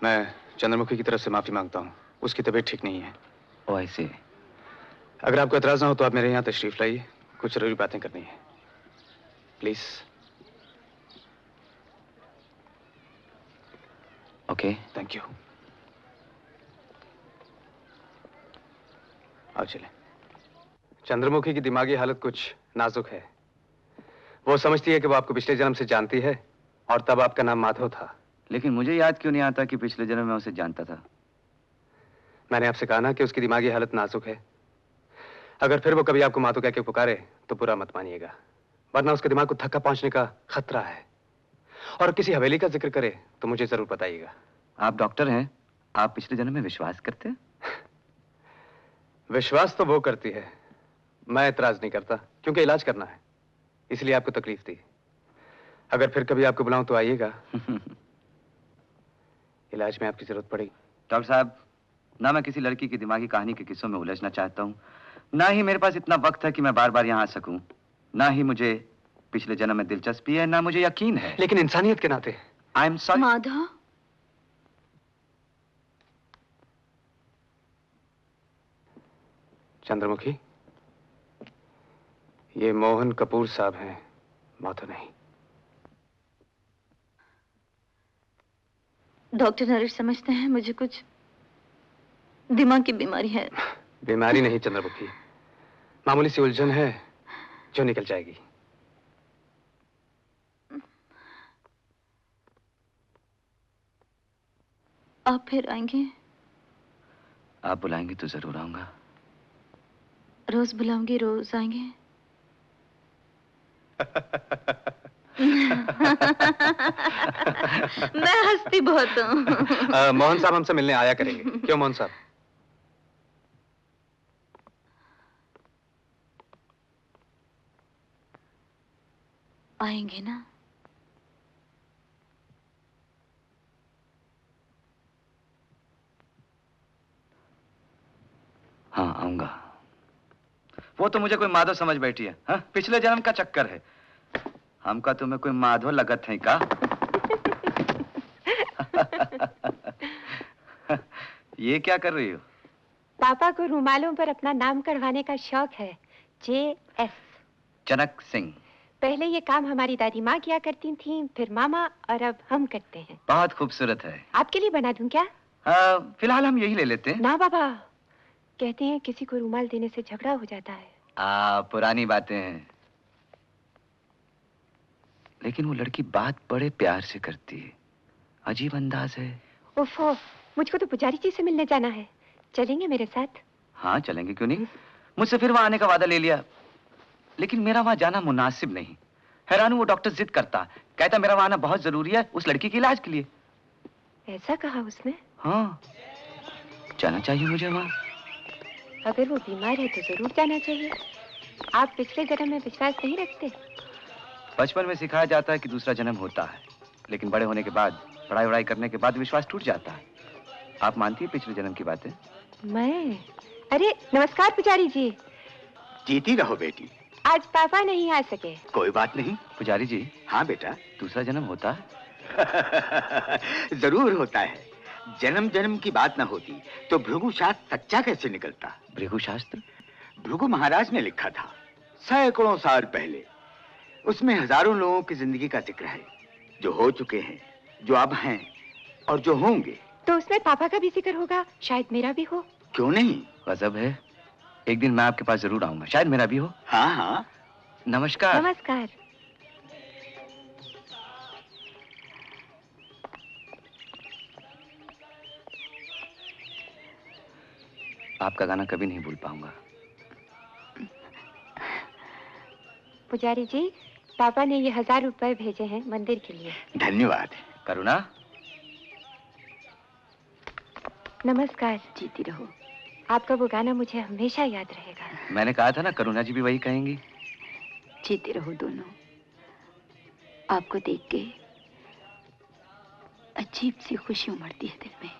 मैं चंद्रमुखी की तरफ से माफी मांगता हूँ। उसकी तबीयत ठीक नहीं है। ओह ऐसे। अगर आपको एतराज ना हो तो आप मेरे यहाँ तशरीफ लाइए, कुछ जरूरी बातें करनी है। प्लीज। ओके। Thank you. आओ चलें। चंद्रमुखी की दिमागी हालत कुछ नाजुक है। वो समझती है कि वो आपको पिछले जन्म से जानती है और तब आपका नाम माधव था। लेकिन मुझे याद क्यों नहीं आता कि पिछले जन्म में उसे जानता था। मैंने आपसे कहा ना कि उसकी दिमागी हालत नाजुक है। अगर फिर वो कभी आपको माधव कह के पुकारे तो बुरा मत मानिएगा, वरना उसके दिमाग को धक्का पहुंचने का खतरा है। और किसी हवेली का जिक्र करे तो मुझे जरूर बताइएगा। आप डॉक्टर हैं, आप पिछले जन्म में विश्वास करते हैं? विश्वास तो वो करती है, मैं एतराज नहीं करता, क्योंकि इलाज करना है, इसलिए आपको तकलीफ दी। अगर फिर कभी आपको बुलाऊं तो आइएगा। इलाज में आपकी जरूरत पड़ेगी। डॉक्टर साहब, ना मैं किसी लड़की की दिमागी कहानी के किस्सों में उलझना चाहता हूँ, ना ही मेरे पास इतना वक्त है कि मैं बार बार यहाँ आ सकूं, ना ही मुझे पिछले जन्म में दिलचस्पी है, ना मुझे यकीन है। लेकिन इंसानियत के नाते। I am sorry. Madhav, Chandramukhi, ये मोहन कपूर साहब हैं, माधव नहीं। डॉक्टर नरेश समझते हैं मुझे कुछ दिमाग की बीमारी है। बीमारी नहीं चंद्रमुखी, मामूली सी उलझन है जो निकल जाएगी। आप फिर आएंगे? आप बुलाएंगे तो जरूर आऊंगा। रोज बुलाऊंगी, रोज आएंगे? मैं हंसती बहुत हूँ। मोहन साहब हमसे मिलने आया करेंगे, क्यों मोहन साहब? आएंगे ना? हाँ आऊंगा। वो तो मुझे कोई माधव समझ बैठी है। हाँ? पिछले जन्म का चक्कर है। हमका तुम्हें कोई माधव लगत है का? ये क्या कर रही हो? पापा को रुमालों पर अपना नाम करवाने का शौक है। JS। जनक सिंह। पहले ये काम हमारी दादी माँ किया करती थी, फिर मामा, और अब हम करते हैं। बहुत खूबसूरत है। आपके लिए बना दूं क्या? फिलहाल हम यही ले लेते हैं। ना बाबा, कहते हैं किसी को रुमाल देने से झगड़ा हो जाता है। पुरानी बातें हैं। लेकिन वो लड़की बात बड़े प्यार से करती है, अजीब अंदाज है। ओफो, मुझको तो पुजारी जी से मिलने जाना है, चलेंगे मेरे साथ? हाँ चलेंगे, क्यों नहीं। मुझसे फिर वहां आने का वादा ले लिया, लेकिन मेरा वहां जाना मुनासिब नहीं। हैरान हूं, वो डॉक्टर जिद करता, कहता मेरा वहां आना बहुत जरूरी है उस लड़की के इलाज के लिए। ऐसा कहा उसने? हाँ, जाना चाहिए मुझे वहां। अगर वो बीमार है तो जरूर जाना चाहिए। आप पिछले जन्म में विश्वास नहीं रखते? बचपन में सिखाया जाता है कि दूसरा जन्म होता है, लेकिन बड़े होने के बाद, पढ़ाई वढ़ाई करने के बाद विश्वास टूट जाता है। आप मानती है पिछले जन्म की बातें? मैं? अरे नमस्कार पुजारी जी। जीती रहो बेटी। आज पापा नहीं आ सके। कोई बात नहीं। पुजारी जी। हाँ बेटा। दूसरा जन्म होता है? जरूर होता है। जन्म जन्म की बात ना होती तो भृगु शास्त्र सच्चा कैसे निकलता? भृगु शास्त्र? भृगु महाराज ने लिखा था सैकड़ों साल पहले। उसमें हजारों लोगों की जिंदगी का जिक्र है, जो हो चुके हैं, जो अब हैं और जो होंगे। तो उसमें पापा का भी जिक्र होगा, शायद मेरा भी हो। क्यों नहीं? गजब है। एक दिन मैं आपके पास जरूर आऊंगा, शायद मेरा भी हो। हाँ हाँ। नमस्कार। नमस्कार। आपका गाना कभी नहीं भूल पाऊंगा। पुजारी जी, पापा ने ये 1000 रुपए भेजे हैं मंदिर के लिए। धन्यवाद। करुणा। नमस्कार। जीती रहो। आपका वो गाना मुझे हमेशा याद रहेगा। मैंने कहा था ना, करुणा जी भी वही कहेंगी। जीते रहो दोनों। आपको देख के अजीब सी खुशी उमड़ती है दिल में।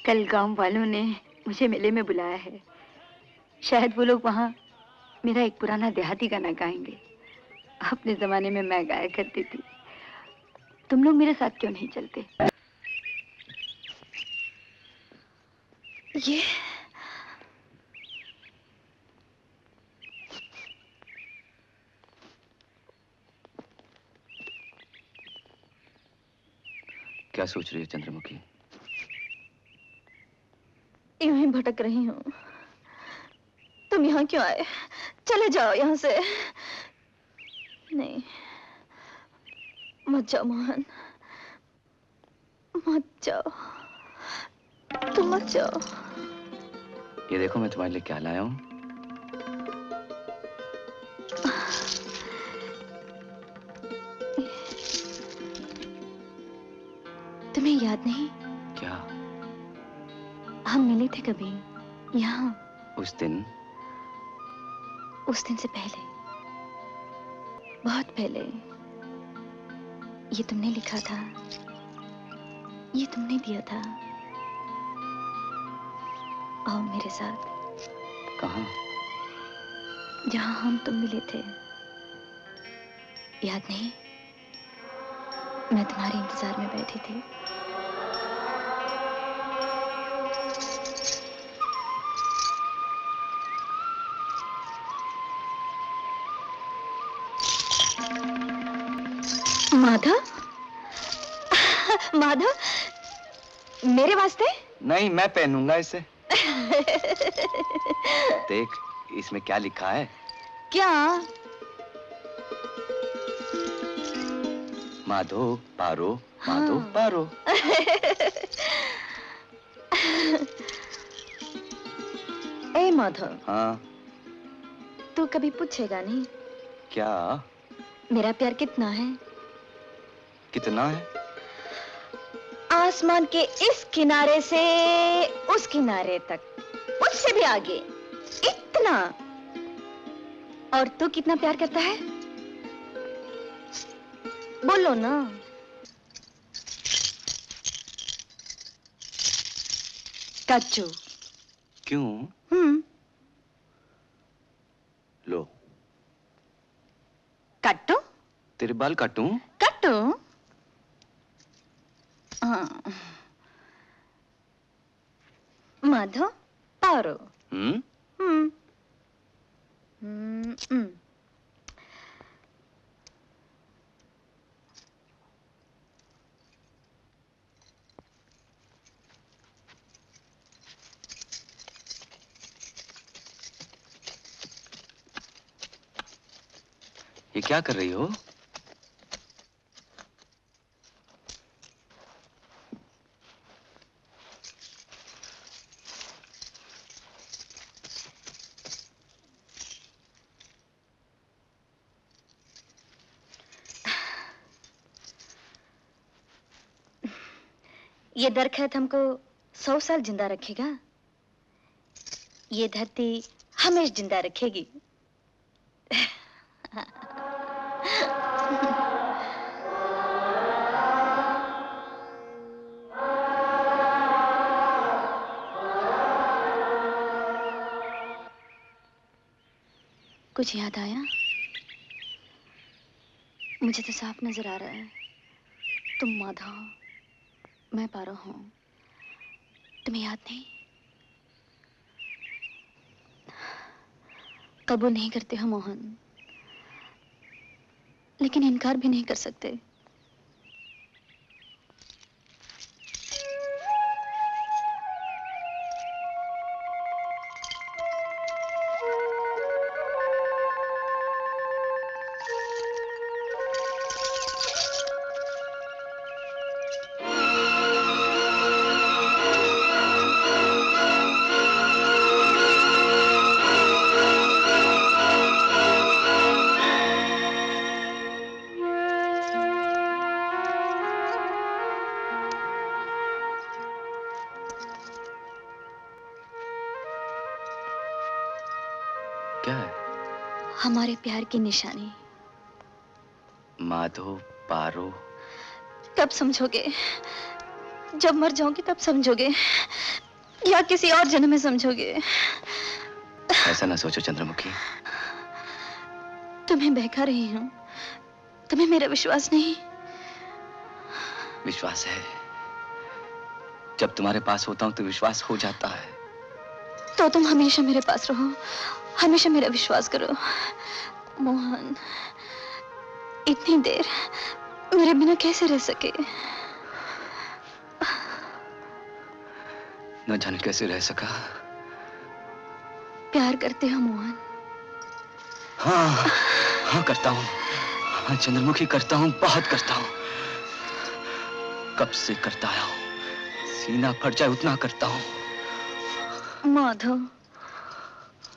कल गांव वालों ने मुझे मेले में बुलाया है। शायद वो लोग वहां मेरा एक पुराना देहाती गाना गाएंगे। अपने जमाने में मैं गाया करती थी। तुम लोग मेरे साथ क्यों नहीं चलते? ये क्या सोच रही है चंद्रमुखी? यूं ही भटक रही हूँ। तुम यहाँ क्यों आए? चले जाओ यहाँ से। नहीं, मत जाओ मोहन, मत जाओ, तुम मत जाओ। ये देखो मैं तुम्हारे लिए क्या लाया हूँ। तुम्हें याद नहीं? क्या? हम मिले थे कभी यहाँ? उस दिन से पहले, बहुत पहले। ये तुमने लिखा था, ये तुमने दिया था। आओ मेरे साथ। कहाँ? जहाँ हम तुम मिले थे, याद नहीं? मैं तुम्हारे इंतजार में बैठी थी। माधव, माधव, मेरे वास्ते? नहीं, मैं पहनूंगा इसे। देख इसमें क्या लिखा है। क्या? माधो पारो, माधो हाँ। पारो। ए माधव। हाँ। तू कभी पूछेगा नहीं क्या? मेरा प्यार कितना है? कितना है? आसमान के इस किनारे से उस किनारे तक, उससे भी आगे, इतना। और तू कितना प्यार करता है? बोलो ना। कच्चू। क्यों? लो। काटो? तेरे बाल काटूं? काटो। हाँ। माधव पारो। ये क्या कर रही हो? ये दरख्त हमको 100 साल जिंदा रखेगा। ये धरती हमेशा जिंदा रखेगी। कुछ याद आया? मुझे तो साफ नजर आ रहा है। तुम माधव, मैं पारो हूं। तुम्हें याद नहीं? कबूल नहीं करते हो मोहन, लेकिन इनकार भी नहीं कर सकते। क्या है? हमारे प्यार की निशानी। माधो पारो। कब समझोगे? जब मर जाओगे तब समझोगे, या किसी और जन्म में समझोगे। ऐसा ना सोचो चंद्रमुखी। तुम्हें बहका रही हूं, तुम्हें मेरा विश्वास नहीं? विश्वास है। जब तुम्हारे पास होता हूं तो विश्वास हो जाता है। तो तुम हमेशा मेरे पास रहो, हमेशा मेरा विश्वास करो। मोहन, इतनी देर मेरे बिना कैसे रह सके? न जाने कैसे रह सका। प्यार करते हो मोहन? हाँ, हाँ करता हूँ। हाँ चंद्रमुखी, करता हूँ, बहुत करता हूँ। कब से करता आया हूँ, सीना फट जाए उतना करता हूँ। माधव,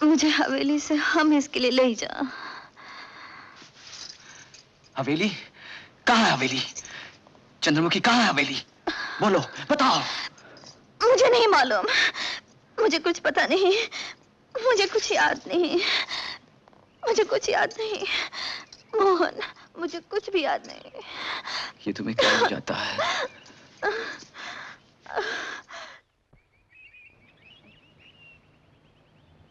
मुझे हवेली से हम इसके लिए ले जा। हवेली? कहाँ है हवेली? चंद्रमुखी, कहाँ है हवेली? बोलो, बताओ। मुझे नहीं मालूम, मुझे कुछ पता नहीं, मुझे कुछ याद नहीं, मुझे कुछ याद नहीं मोहन, मुझे कुछ भी याद नहीं। ये तुम्हें क्या हो जाता है?